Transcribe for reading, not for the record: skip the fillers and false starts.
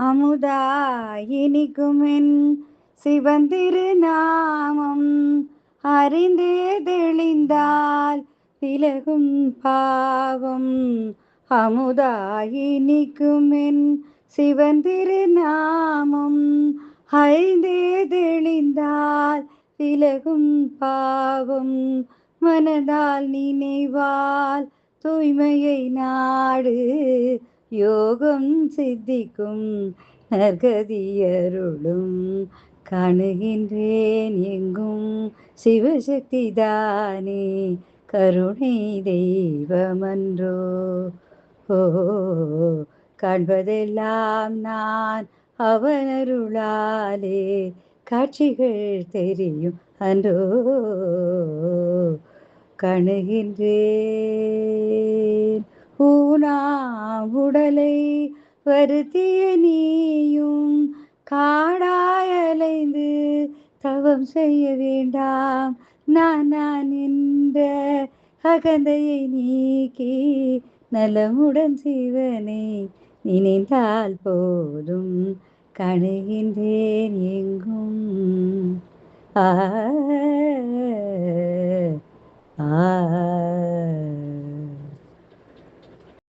அமுதாய் இனிக்குமென் சிவந்திரு நாமம் அறிந்தே தெளிந்தால் விலகும் பாவம். அமுதாய் இனிக்குமென் சிவந்திரு நாமம் அறிந்தே தெளிந்தால் விலகும் பாவம். மனதால் நினைவால் தூய்மையை நாடு யோகம் சித்திக்கும் நற்கதியருளும். காணுகின்றேன் எங்கும் சிவசக்தி தானே கருணை தெய்வமன்றோ. ஓ, காண்பதெல்லாம் நான் அவனருளாலே காட்சிகள் தெரியும் அன்றோ. காணுகின்றேன் ஊனாம் உடலை வருத்திய நீயும் காடாயலைந்து தவம் செய்ய வேண்டாம். நான் என்ற அகந்தையை நீக்கி நலமுடன் சிவனை நினைந்தால் போதும். காணுகின்றேன் எங்கும் ஆ ஆ